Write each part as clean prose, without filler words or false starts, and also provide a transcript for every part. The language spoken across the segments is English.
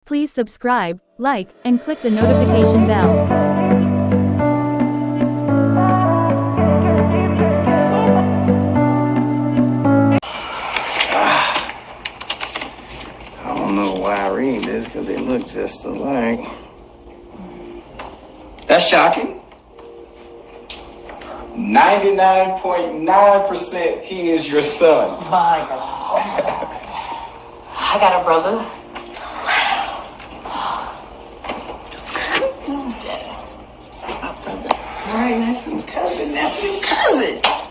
Please subscribe, like, and click the notification bell. I don't know why I read this because they look just alike. That's shocking. 99.9% he is your son. My God. I got a brother. That's good. All right, nephew, cousin.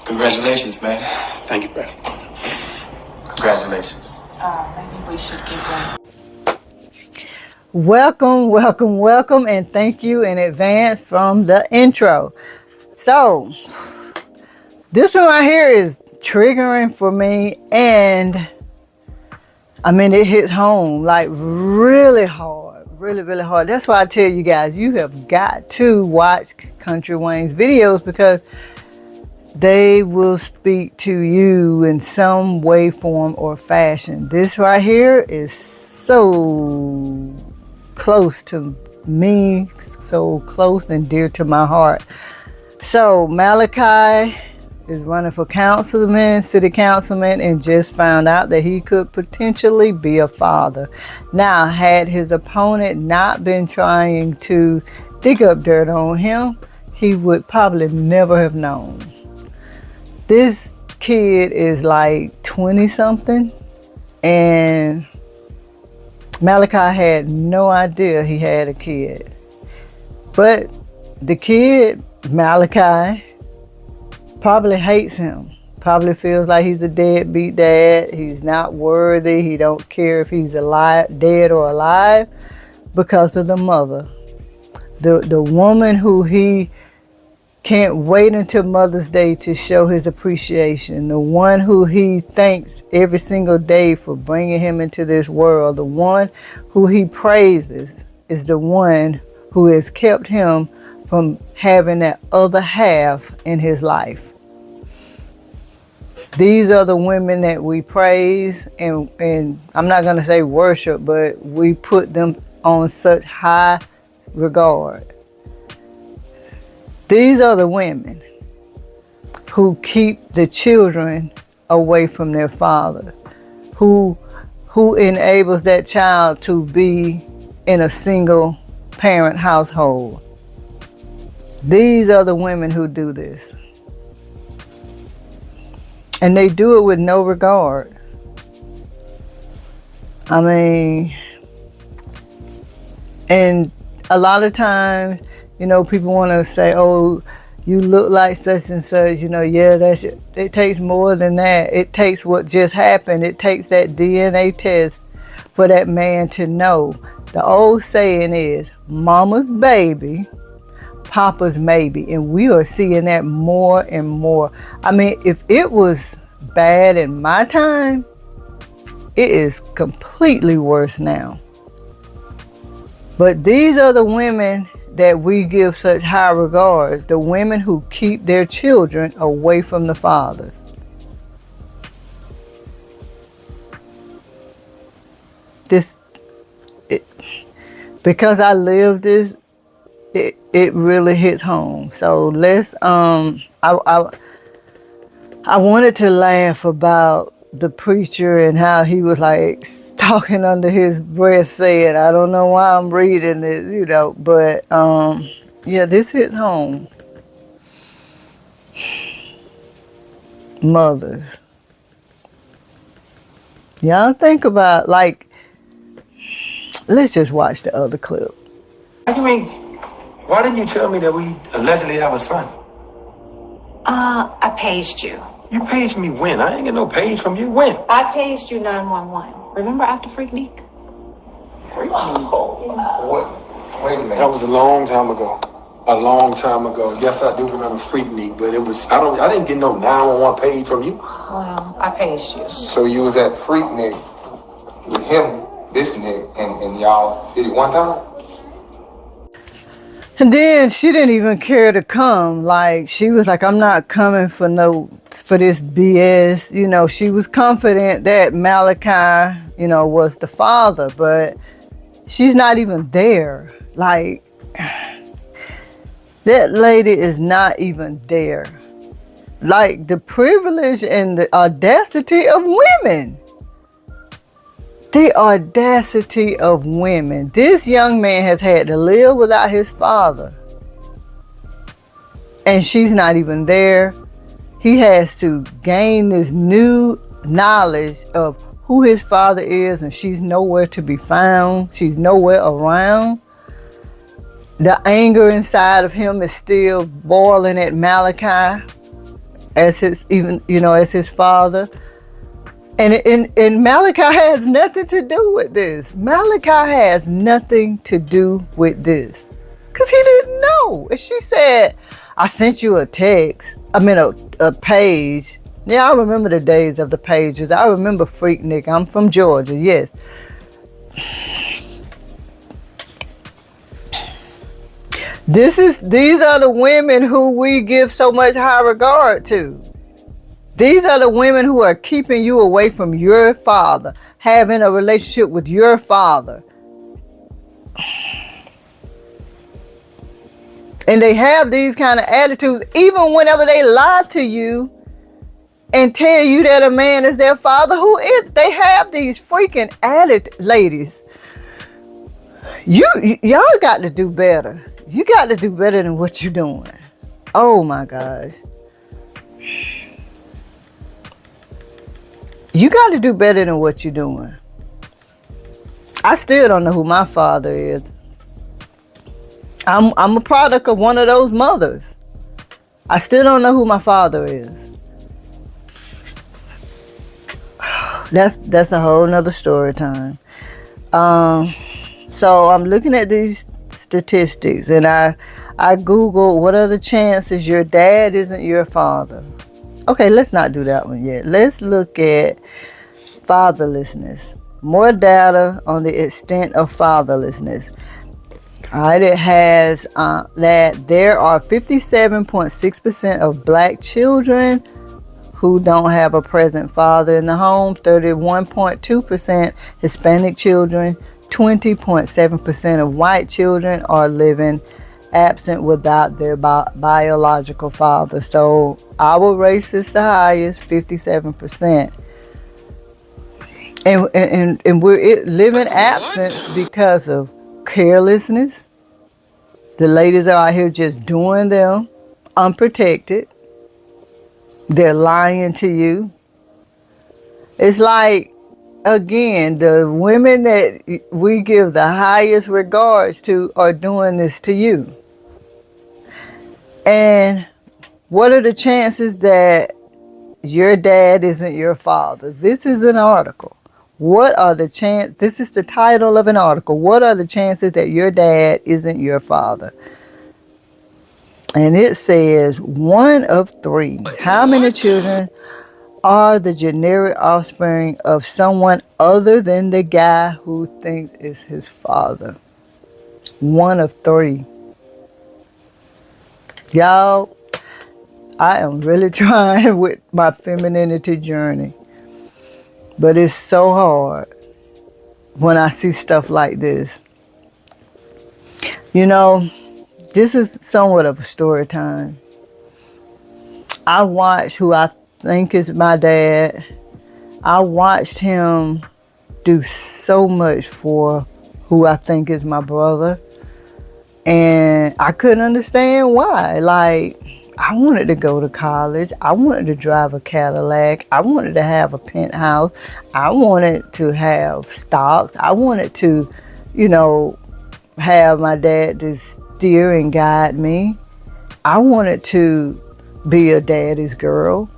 Congratulations, man. Thank you, Brad. Congratulations. Maybe we should get going. Welcome, and thank you in advance from the intro. So, this one right here is triggering for me, and I mean, it hits home like really hard, really hard. That's why I tell you guys, you have got to watch Kountry Wayne's videos because they will speak to you in some way, form, or fashion. This right here is so close to me, so close and dear to my heart. So Malachi is running for city councilman, and just found out that he could potentially be a father. Now, had his opponent not been trying to dig up dirt on him, he would probably never have known. This kid is like 20 something, and Malachi had no idea he had a kid. But the kid, Malachi, probably hates him. Probably feels like he's a deadbeat dad. He's not worthy. He don't care if he's alive, dead or alive, because of the mother. The woman who he can't wait until Mother's Day to show his appreciation. The one who he thanks every single day for bringing him into this world. The one who he praises is the one who has kept him from having that other half in his life. These are the women that we praise, and I'm not going to say worship, but we put them on such high regard. These are the women who keep the children away from their father, who enables that child to be in a single parent household. These are the women who do this. And they do it with no regard. I mean, and a lot of times, you know, people want to say, oh, you look like such and such, you know, yeah, it takes more than that. It takes what just happened. It takes that DNA test for that man to know. The old saying is, mama's baby, papa's maybe. And we are seeing that more and more. I mean, if it was bad in my time, it is completely worse now. But these are the women that we give such high regards, the women who keep their children away from the fathers. Because I live this, it really hits home. So let's, I wanted to laugh about the preacher and how he was like talking under his breath saying, I don't know why I'm reading this, you know, but yeah, this hits home. Mothers. Y'all think about, like, let's just watch the other clip. What do you mean? Why didn't you tell me that we allegedly have a son? I paged you. You paged me when? I ain't get no page from you. When? I paged you 911. Remember after Freaknik? What? Wait a minute. That was a long time ago. Yes, I do remember Freaknik, but it was I didn't get no 911 page from you. Well, I paged you. So you was at Freaknik with him, this nigga, and y'all did it one time? And then she didn't even care to come. Like, she was like, I'm not coming for this BS. You know, she was confident that Malachi, you know, was the father, but She's not even there. Like, that lady is not even there. Like, the privilege and the audacity of women. The audacity of women. This young man has had to live without his father. And she's not even there. He has to gain this new knowledge of who his father is, and she's nowhere to be found. She's nowhere around. The anger inside of him is still boiling at Malachi as his father. And Malachi has nothing to do with this. Malachi has nothing to do with this. Because he didn't know. And she said, I sent you a text. A page. Yeah, I remember the days of the pages. I remember Freaknik. I'm from Georgia, yes. These are the women who we give so much high regard to. These are the women who are keeping you away from your father, having a relationship with your father. And they have these kind of attitudes, even whenever they lie to you and tell you that a man is their father. Who is? They have these freaking attitudes, ladies. Y'all got to do better. You got to do better than what you're doing. Oh my gosh. You got to do better than what you're doing. I still don't know who my father is. I'm a product of one of those mothers. I still don't know who my father is. That's a whole nother story time. So I'm looking at these statistics, and I Googled what are the chances your dad isn't your father. Okay, let's not do that one yet. Let's look at fatherlessness. More data on the extent of fatherlessness. All right, it has that there are 57.6% of black children who don't have a present father in the home, 31.2% Hispanic children, 20.7% of white children are living absent without their biological father. So our race is the highest, 57%. And we're living absent because of carelessness. The ladies are out here just doing them unprotected. They're lying to you. It's like, again, the women that we give the highest regards to are doing this to you. And what are the chances that your dad isn't your father? This is an article. What are the chances? This is the title of an article. What are the chances that your dad isn't your father? And it says 1 of 3. How many children are the generic offspring of someone other than the guy who thinks is his father? 1 of 3. Y'all, I am really trying with my femininity journey. But it's so hard when I see stuff like this. You know, this is somewhat of a story time. I watched who I think is my dad. I watched him do so much for who I think is my brother. And I couldn't understand why. Like, I wanted to go to college. I wanted to drive a Cadillac. I wanted to have a penthouse. I wanted to have stocks. I wanted to, have my dad to steer and guide me. I wanted to be a daddy's girl.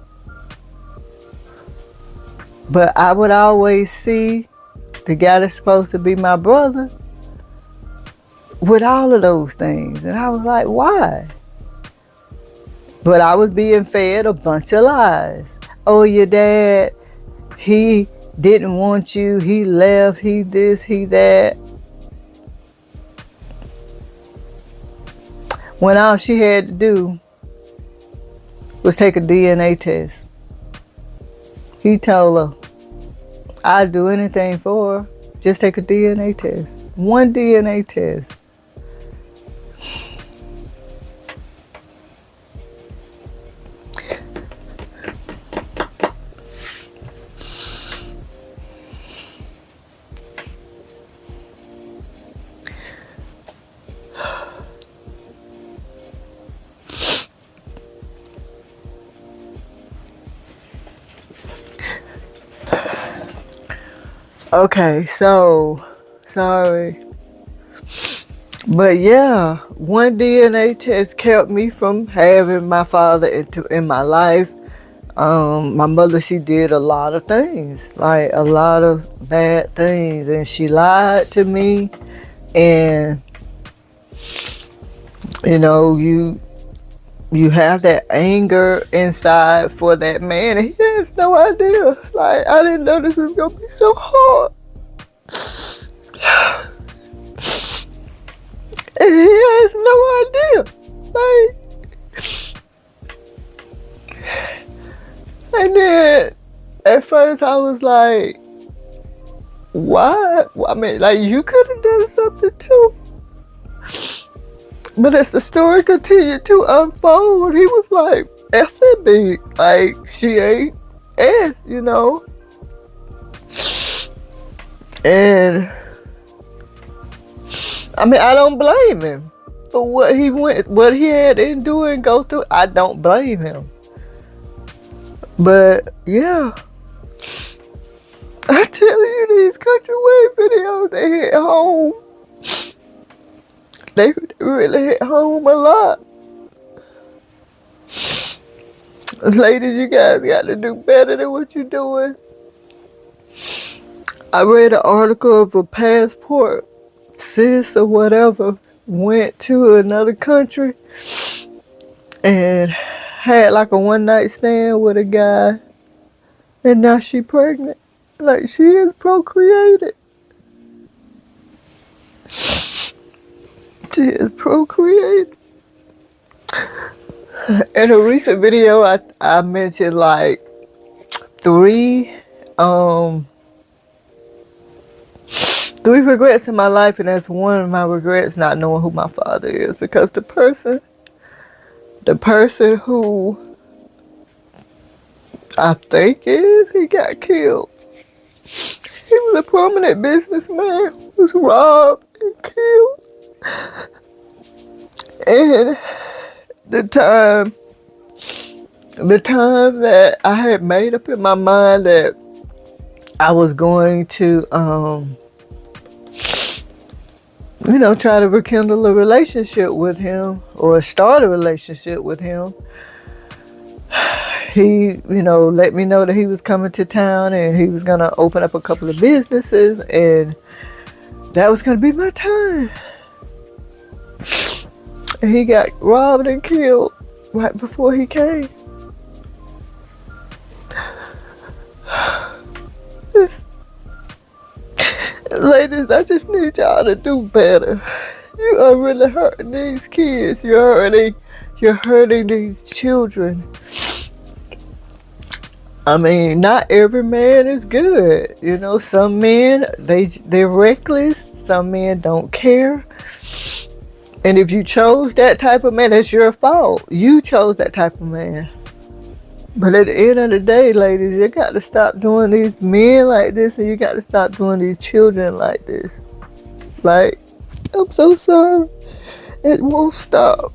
But I would always see the guy that's supposed to be my brother with all of those things. And I was like, why? But I was being fed a bunch of lies. Oh, your dad, he didn't want you. He left. He this, he that. When all she had to do was take a DNA test. He told her, I'd do anything for her. Just take a DNA test. One DNA test. Okay, so sorry. But yeah, one DNA test kept me from having my father in my life. My mother, she did a lot of things, like a lot of bad things, and she lied to me. And you know, you have that anger inside for that man, and he has no idea. Like, I didn't know this was gonna be so hard. And he has no idea. Like, and then at first I was like, why? I mean, like, you could have done something too. But as the story continued to unfold, he was like, F that big. Like, she ain't S, you know? And I mean, I don't blame him for what he had to endure and go through. I don't blame him. But yeah, I tell you, these Kountry Wayne videos, they hit home. They really hit home a lot. Ladies, you guys got to do better than what you're doing. I read an article of a passport sis or whatever went to another country and had like a one night stand with a guy, and now she pregnant. Like, she is procreated. She is procreated. In a recent video, I mentioned like three regrets in my life, and that's one of my regrets, not knowing who my father is, because the person who I think he got killed. He was a prominent businessman who was robbed and killed. And the time that I had made up in my mind that I was going to try to rekindle a relationship with him or start a relationship with him, he, let me know that he was coming to town and he was going to open up a couple of businesses, and that was going to be my time. And he got robbed and killed right before he came. Ladies, I just need y'all to do better. You are really hurting these kids. You're hurting these children. I mean, not every man is good. Some men, they're reckless. Some men don't care. And if you chose that type of man, that's your fault. You chose that type of man. But at the end of the day, ladies, you got to stop doing these men like this, and you got to stop doing these children like this. Like, I'm so sorry. It won't stop.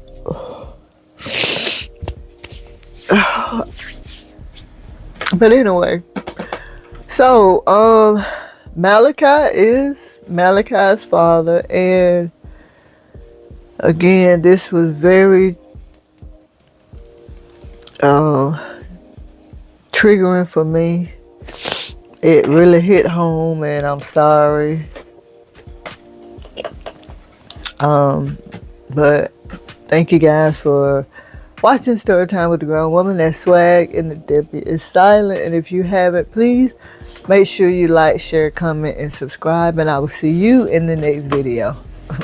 But anyway, so Malachi is Malachi's father, and again, this was very triggering for me. It really hit home, and I'm sorry. But thank you guys for watching Story Time with the Grown Woman. That swag and the Debbie is silent. And if you haven't, please make sure you like, share, comment, and subscribe. And I will see you in the next video.